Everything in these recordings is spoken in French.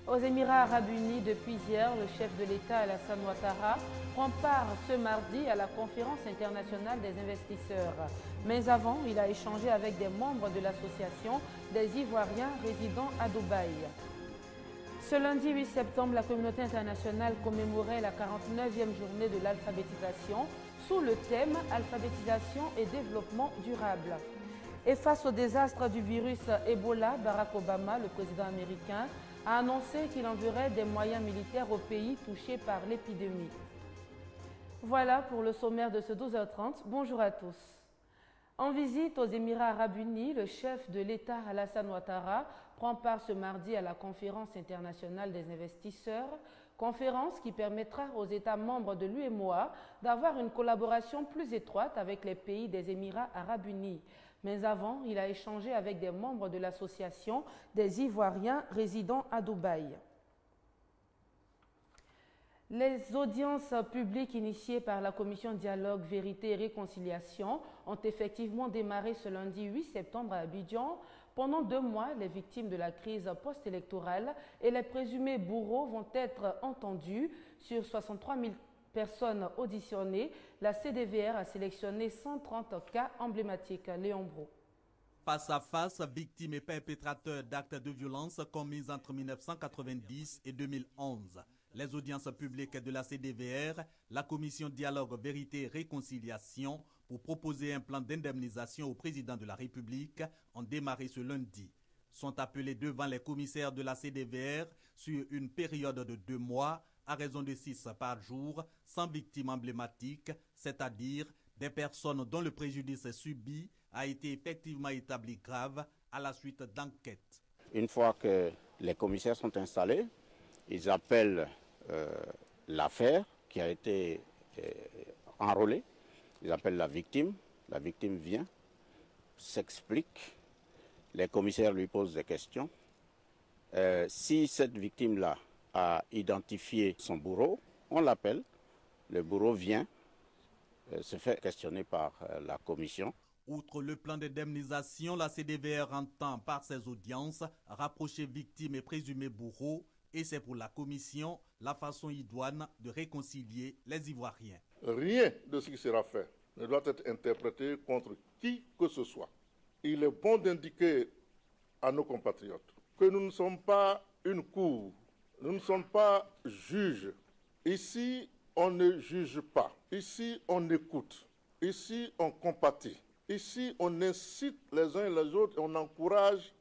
Aux Émirats arabes unis, depuis hier, le chef de l'État Alassane Ouattara prend part ce mardi à la conférence internationale des investisseurs. Mais avant, il a échangé avec des membres de l'association des Ivoiriens résidant à Dubaï. Ce lundi 8 septembre, la communauté internationale commémorait la 49e journée de l'alphabétisation sous le thème « Alphabétisation et développement durable ». Et face au désastre du virus Ebola, Barack Obama, le président américain, a annoncé qu'il enverrait des moyens militaires aux pays touchés par l'épidémie. Voilà pour le sommaire de ce 12h30. Bonjour à tous. En visite aux Émirats arabes unis, le chef de l'État Alassane Ouattara prend part ce mardi à la conférence internationale des investisseurs, conférence qui permettra aux États membres de l'UEMOA d'avoir une collaboration plus étroite avec les pays des Émirats arabes unis. Mais avant, il a échangé avec des membres de l'association des Ivoiriens résidant à Dubaï. Les audiences publiques initiées par la commission Dialogue, Vérité et Réconciliation ont effectivement démarré ce lundi 8 septembre à Abidjan. Pendant 2 mois, les victimes de la crise post-électorale et les présumés bourreaux vont être entendus. Sur 63 000 personnes auditionnées, la CDVR a sélectionné 130 cas emblématiques. Léon Bro. Face à face, victimes et perpétrateurs d'actes de violence commis entre 1990 et 2011. Les audiences publiques de la CDVR, la commission Dialogue, Vérité et Réconciliation pour proposer un plan d'indemnisation au président de la République ont démarré ce lundi. Sont appelés devant les commissaires de la CDVR sur une période de 2 mois à raison de 6 par jour, sans victimes emblématiques, c'est-à-dire des personnes dont le préjudice subi a été effectivement établi grave à la suite d'enquêtes. Une fois que les commissaires sont installés, ils appellent l'affaire qui a été enrôlée, ils appellent la victime vient, s'explique, les commissaires lui posent des questions. Si cette victime-là a identifié son bourreau, on l'appelle, le bourreau vient, se fait questionner par la commission. Outre le plan d'indemnisation, la CDVR entend par ses audiences rapprocher victimes et présumés bourreaux, et c'est pour la commission la façon idoine de réconcilier les Ivoiriens. Rien de ce qui sera fait ne doit être interprété contre qui que ce soit. Il est bon d'indiquer à nos compatriotes que nous ne sommes pas une cour, nous ne sommes pas juges. Ici, on ne juge pas. Ici, on écoute. Ici, on compatit. Ici, on incite les uns et les autres et on encourage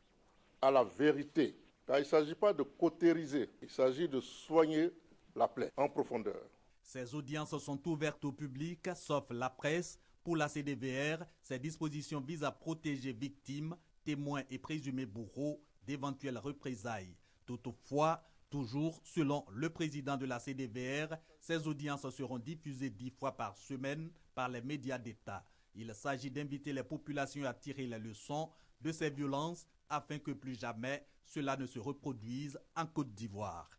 à la vérité. Car il ne s'agit pas de cautériser, il s'agit de soigner la plaie en profondeur. Ces audiences sont ouvertes au public, sauf la presse. Pour la CDVR, ces dispositions visent à protéger victimes, témoins et présumés bourreaux d'éventuelles représailles. Toutefois, toujours selon le président de la CDVR, ces audiences seront diffusées 10 fois par semaine par les médias d'État. Il s'agit d'inviter les populations à tirer les leçons de ces violences afin que plus jamais cela ne se reproduise en Côte d'Ivoire.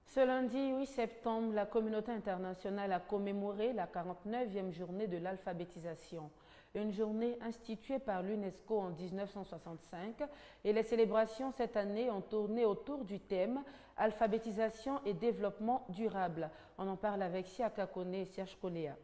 Ce lundi 8 septembre, la communauté internationale a commémoré la 49e journée de l'alphabétisation, une journée instituée par l'UNESCO en 1965 et les célébrations cette année ont tourné autour du thème « Alphabétisation et développement durable ». On en parle avec Siaka Kone et Serge Koléa.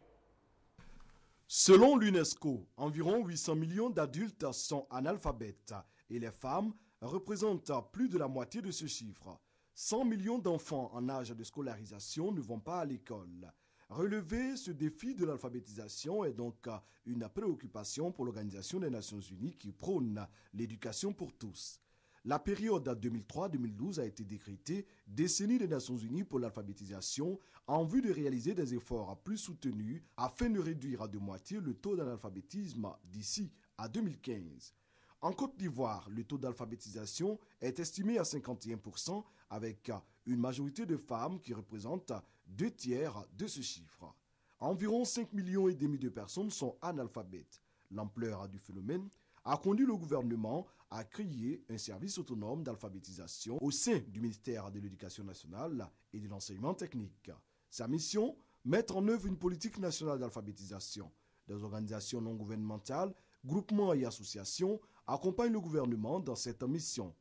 Selon l'UNESCO, environ 800 millions d'adultes sont analphabètes et les femmes représentent plus de la moitié de ce chiffre. 100 millions d'enfants en âge de scolarisation ne vont pas à l'école. Relever ce défi de l'alphabétisation est donc une préoccupation pour l'Organisation des Nations Unies qui prône l'éducation pour tous. La période 2003-2012 a été décrétée décennie des Nations Unies pour l'alphabétisation en vue de réaliser des efforts plus soutenus afin de réduire de moitié le taux d'analphabétisme d'ici à 2015. En Côte d'Ivoire, le taux d'alphabétisation est estimé à 51% avec une majorité de femmes qui représentent 2/3 de ce chiffre. Environ 5,5 millions de personnes sont analphabètes. L'ampleur du phénomène a conduit le gouvernement à créer un service autonome d'alphabétisation au sein du ministère de l'Éducation nationale et de l'enseignement technique. Sa mission, mettre en œuvre une politique nationale d'alphabétisation. Des organisations non gouvernementales, groupements et associations accompagnent le gouvernement dans cette mission.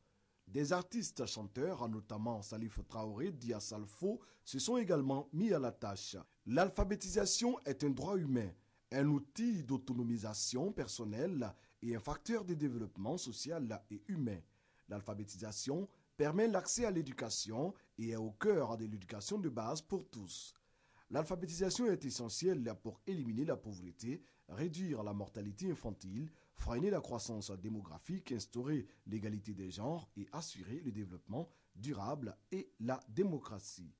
Des artistes chanteurs, notamment Salif Traoré, Dia Salfo, se sont également mis à la tâche. L'alphabétisation est un droit humain, un outil d'autonomisation personnelle et un facteur de développement social et humain. L'alphabétisation permet l'accès à l'éducation et est au cœur de l'éducation de base pour tous. L'alphabétisation est essentielle pour éliminer la pauvreté, réduire la mortalité infantile, freiner la croissance démographique, instaurer l'égalité des genres et assurer le développement durable et la démocratie.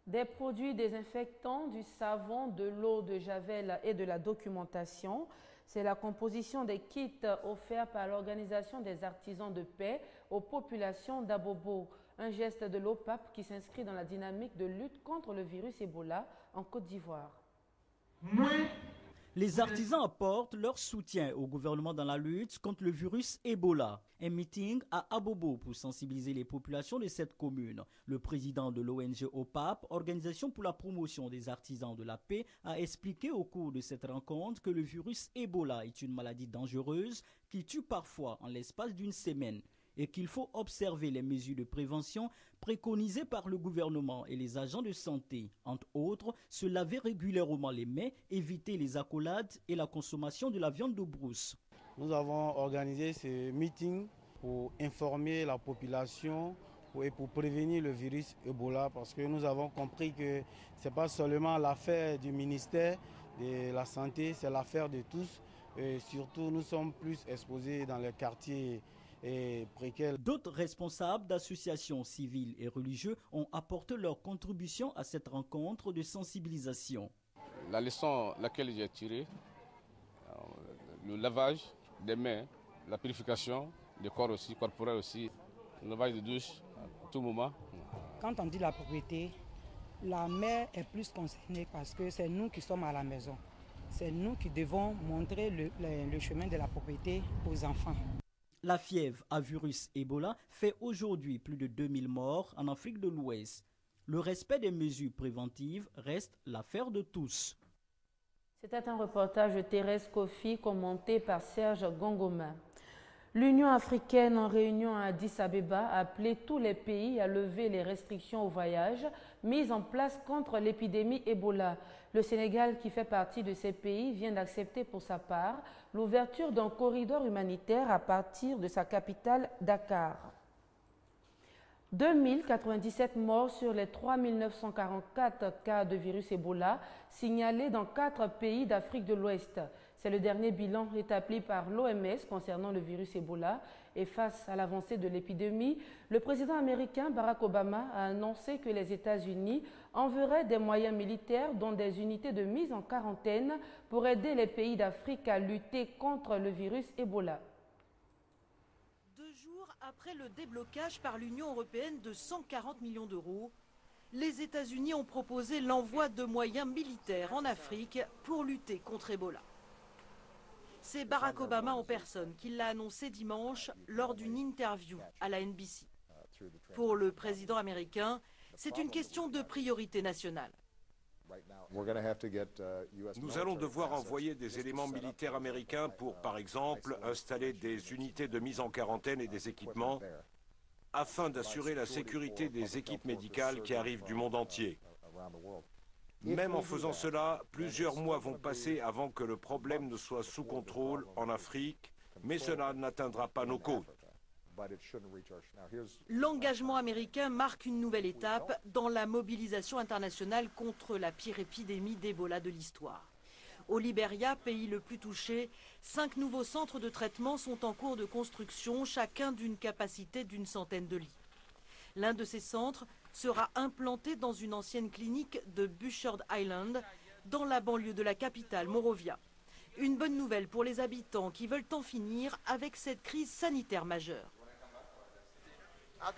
Des produits désinfectants, du savon, de l'eau de javel et de la documentation. C'est la composition des kits offerts par l'Organisation des artisans de paix aux populations d'Abobo. Un geste de l'OPAP qui s'inscrit dans la dynamique de lutte contre le virus Ebola en Côte d'Ivoire. Les artisans apportent leur soutien au gouvernement dans la lutte contre le virus Ebola. Un meeting à Abobo pour sensibiliser les populations de cette commune. Le président de l'ONG OPAP, Organisation pour la promotion des artisans de la paix, a expliqué au cours de cette rencontre que le virus Ebola est une maladie dangereuse qui tue parfois en l'espace d'une semaine et qu'il faut observer les mesures de prévention préconisées par le gouvernement et les agents de santé. Entre autres, se laver régulièrement les mains, éviter les accolades et la consommation de la viande de brousse. Nous avons organisé ce meeting pour informer la population et pour prévenir le virus Ebola parce que nous avons compris que ce n'est pas seulement l'affaire du ministère de la Santé, c'est l'affaire de tous. Et surtout, nous sommes plus exposés dans les quartiers précaires. D'autres responsables d'associations civiles et religieux ont apporté leur contribution à cette rencontre de sensibilisation. La leçon laquelle j'ai tirée, le lavage des mains, la purification du corps aussi, corporel aussi, le lavage de douche à tout moment. Quand on dit la propriété, la mère est plus concernée parce que c'est nous qui sommes à la maison. C'est nous qui devons montrer le chemin de la propriété aux enfants. La fièvre à virus Ebola fait aujourd'hui plus de 2000 morts en Afrique de l'Ouest. Le respect des mesures préventives reste l'affaire de tous. C'était un reportage de Thérèse Kofi commenté par Serge Gongoma. L'Union africaine en réunion à Addis Abeba a appelé tous les pays à lever les restrictions au voyage mises en place contre l'épidémie Ebola. Le Sénégal, qui fait partie de ces pays, vient d'accepter pour sa part l'ouverture d'un corridor humanitaire à partir de sa capitale Dakar. 2097 morts sur les 3944 cas de virus Ebola signalés dans 4 pays d'Afrique de l'Ouest. C'est le dernier bilan établi par l'OMS concernant le virus Ebola. Et face à l'avancée de l'épidémie, le président américain Barack Obama a annoncé que les États-Unis enverraient des moyens militaires, dont des unités de mise en quarantaine, pour aider les pays d'Afrique à lutter contre le virus Ebola. 2 jours après le déblocage par l'Union européenne de 140 millions d'euros, les États-Unis ont proposé l'envoi de moyens militaires en Afrique pour lutter contre Ebola. C'est Barack Obama en personne qui l'a annoncé dimanche lors d'une interview à la NBC. Pour le président américain, c'est une question de priorité nationale. Nous allons devoir envoyer des éléments militaires américains pour, par exemple, installer des unités de mise en quarantaine et des équipements afin d'assurer la sécurité des équipes médicales qui arrivent du monde entier. Même en faisant cela, plusieurs mois vont passer avant que le problème ne soit sous contrôle en Afrique, mais cela n'atteindra pas nos côtes. L'engagement américain marque une nouvelle étape dans la mobilisation internationale contre la pire épidémie d'Ebola de l'histoire. Au Libéria, pays le plus touché, 5 nouveaux centres de traitement sont en cours de construction, chacun d'une capacité d'une centaine de lits. L'un de ces centres sera implanté dans une ancienne clinique de Bouchard Island, dans la banlieue de la capitale, Monrovia. Une bonne nouvelle pour les habitants qui veulent en finir avec cette crise sanitaire majeure.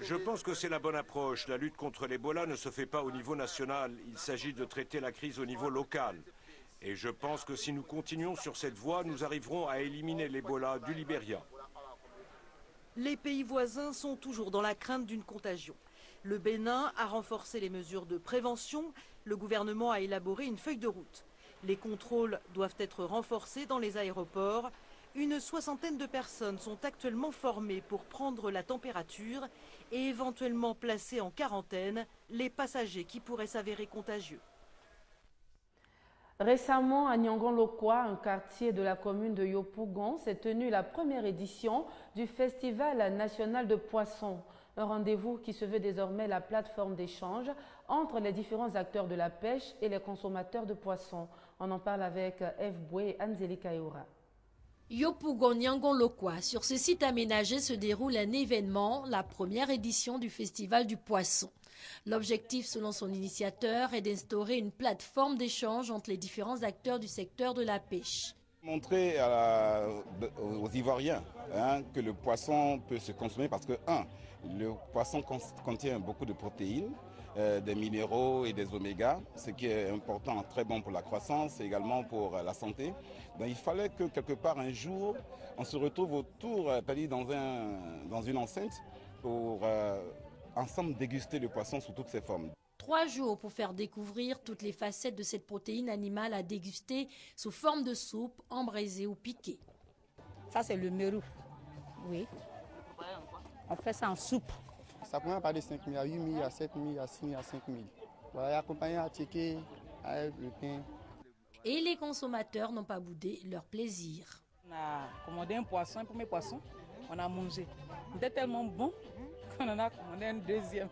Je pense que c'est la bonne approche. La lutte contre l'Ebola ne se fait pas au niveau national. Il s'agit de traiter la crise au niveau local. Et je pense que si nous continuons sur cette voie, nous arriverons à éliminer l'Ebola du Libéria. Les pays voisins sont toujours dans la crainte d'une contagion. Le Bénin a renforcé les mesures de prévention. Le gouvernement a élaboré une feuille de route. Les contrôles doivent être renforcés dans les aéroports. Une soixantaine de personnes sont actuellement formées pour prendre la température et éventuellement placer en quarantaine les passagers qui pourraient s'avérer contagieux. Récemment, à Nyangon-Lokwa, un quartier de la commune de Yopougon, s'est tenue la première édition du Festival national de poissons. Un rendez-vous qui se veut désormais la plateforme d'échange entre les différents acteurs de la pêche et les consommateurs de poissons. On en parle avec Eve Boué et Anzeli Kayoura. Yopougon Nyangon-Lokwa. Sur ce site aménagé se déroule un événement, la première édition du Festival du Poisson. L'objectif, selon son initiateur, est d'instaurer une plateforme d'échange entre les différents acteurs du secteur de la pêche. Montrer aux Ivoiriens que le poisson peut se consommer parce que, le poisson contient beaucoup de protéines, des minéraux et des oméga, ce qui est important, très bon pour la croissance et également pour la santé. Donc il fallait que quelque part un jour, on se retrouve autour, dans une enceinte pour ensemble déguster le poisson sous toutes ses formes. 3 jours pour faire découvrir toutes les facettes de cette protéine animale à déguster sous forme de soupe, embraisée ou piquée. Ça c'est le mérou, oui. On fait ça en soupe. Ça commence par de 5 000 à 8 000, à 7 000, à 6 000, à 5 000. Voilà, accompagné à ticket, avec le pain. Et les consommateurs n'ont pas boudé leur plaisir. On a commandé un poisson, un premier poisson, on a mangé. Il était tellement bon qu'on en a commandé un deuxième,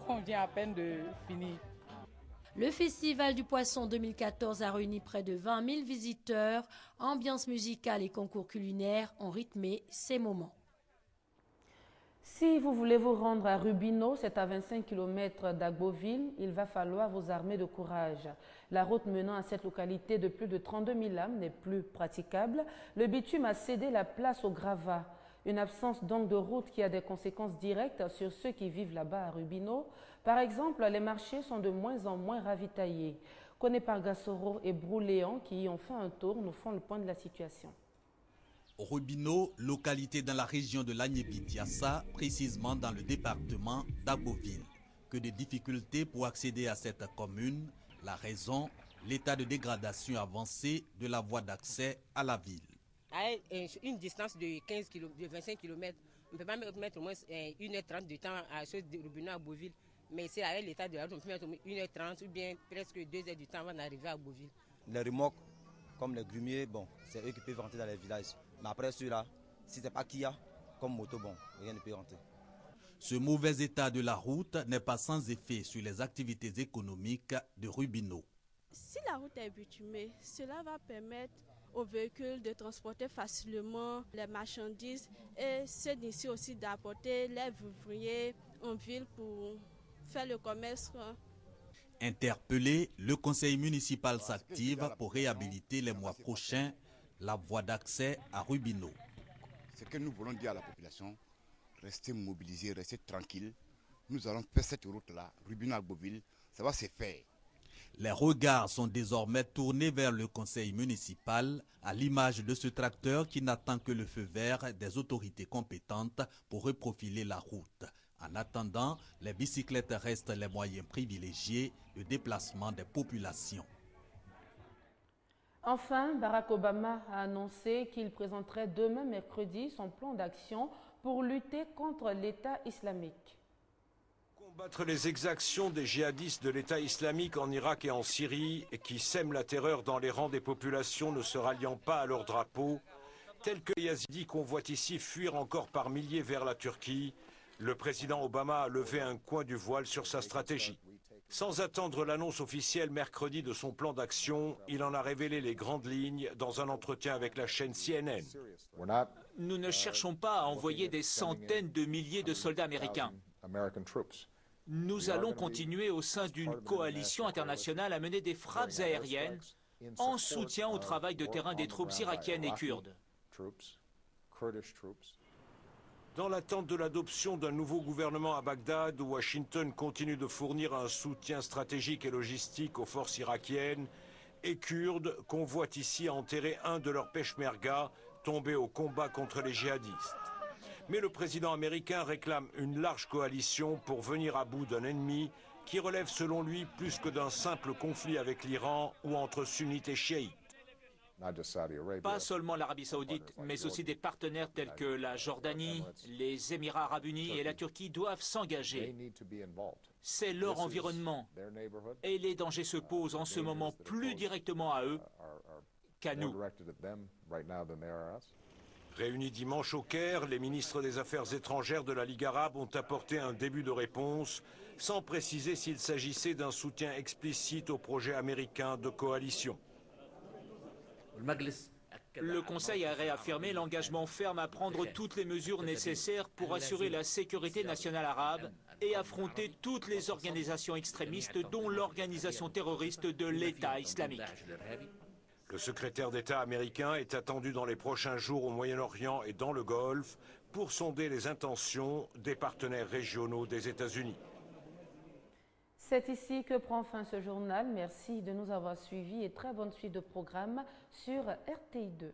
qu'on vient à peine de finir. Le Festival du Poisson 2014 a réuni près de 20 000 visiteurs. Ambiance musicale et concours culinaires ont rythmé ces moments. Si vous voulez vous rendre à Rubino, c'est à 25 km d'Agboville, il va falloir vous armer de courage. La route menant à cette localité de plus de 32 000 âmes n'est plus praticable. Le bitume a cédé la place au gravat. Une absence donc de route qui a des conséquences directes sur ceux qui vivent là-bas à Rubino. Par exemple, les marchés sont de moins en moins ravitaillés. Koné Pargassoro et Brouléon, qui y ont fait un tour, nous font le point de la situation. Rubino, localité dans la région de l'Agnébitiassa, précisément dans le département d'Agboville. Que de difficultés pour accéder à cette commune. La raison, l'état de dégradation avancé de la voie d'accès à la ville. À une distance de 25 km, on ne peut pas mettre au moins 1h30 de temps à chose de Rubino à Agboville. Mais c'est avec l'état de la route, on peut mettre 1h30 ou bien presque 2h du temps avant d'arriver à Agboville. Les remorques, comme les grumiers, bon, c'est eux qui peuvent rentrer dans les villages. Mais après ceux-là, si ce n'est pas Kia, comme moto, bon, rien ne peut rentrer. Ce mauvais état de la route n'est pas sans effet sur les activités économiques de Rubino. Si la route est bitumée, cela va permettre aux véhicules de transporter facilement les marchandises et c'est d'ici aussi d'apporter les ouvriers en ville pour faire le commerce. Interpellé, le conseil municipal s'active pour réhabiliter les mois prochains la voie d'accès à Rubino. Ce que nous voulons dire à la population, restez mobilisés, restez tranquilles. Nous allons faire cette route-là, Rubino à Agboville, ça va se faire. Les regards sont désormais tournés vers le conseil municipal, à l'image de ce tracteur qui n'attend que le feu vert des autorités compétentes pour reprofiler la route. En attendant, les bicyclettes restent les moyens privilégiés de déplacement des populations. Enfin, Barack Obama a annoncé qu'il présenterait demain mercredi son plan d'action pour lutter contre l'État islamique. Combattre les exactions des djihadistes de l'État islamique en Irak et en Syrie et qui sèment la terreur dans les rangs des populations ne se ralliant pas à leur drapeau, tels que les Yazidis convoitent ici fuir encore par milliers vers la Turquie, le président Obama a levé un coin du voile sur sa stratégie. Sans attendre l'annonce officielle mercredi de son plan d'action, il en a révélé les grandes lignes dans un entretien avec la chaîne CNN. Nous ne cherchons pas à envoyer des centaines de milliers de soldats américains. Nous allons continuer au sein d'une coalition internationale à mener des frappes aériennes en soutien au travail de terrain des troupes irakiennes et kurdes. Dans l'attente de l'adoption d'un nouveau gouvernement à Bagdad, Washington continue de fournir un soutien stratégique et logistique aux forces irakiennes et kurdes convoitent ici à enterrer un de leurs peshmerga tombés au combat contre les djihadistes. Mais le président américain réclame une large coalition pour venir à bout d'un ennemi qui relève selon lui plus que d'un simple conflit avec l'Iran ou entre sunnites et chiites. Pas seulement l'Arabie Saoudite, mais aussi des partenaires tels que la Jordanie, les Émirats Arabes Unis et la Turquie doivent s'engager. C'est leur environnement et les dangers se posent en ce moment plus directement à eux qu'à nous. Réunis dimanche au Caire, les ministres des Affaires étrangères de la Ligue arabe ont apporté un début de réponse, sans préciser s'il s'agissait d'un soutien explicite au projet américain de coalition. Le Conseil a réaffirmé l'engagement ferme à prendre toutes les mesures nécessaires pour assurer la sécurité nationale arabe et affronter toutes les organisations extrémistes, dont l'organisation terroriste de l'État islamique. Le secrétaire d'État américain est attendu dans les prochains jours au Moyen-Orient et dans le Golfe pour sonder les intentions des partenaires régionaux des États-Unis. C'est ici que prend fin ce journal. Merci de nous avoir suivis et très bonne suite de programme sur RTI2.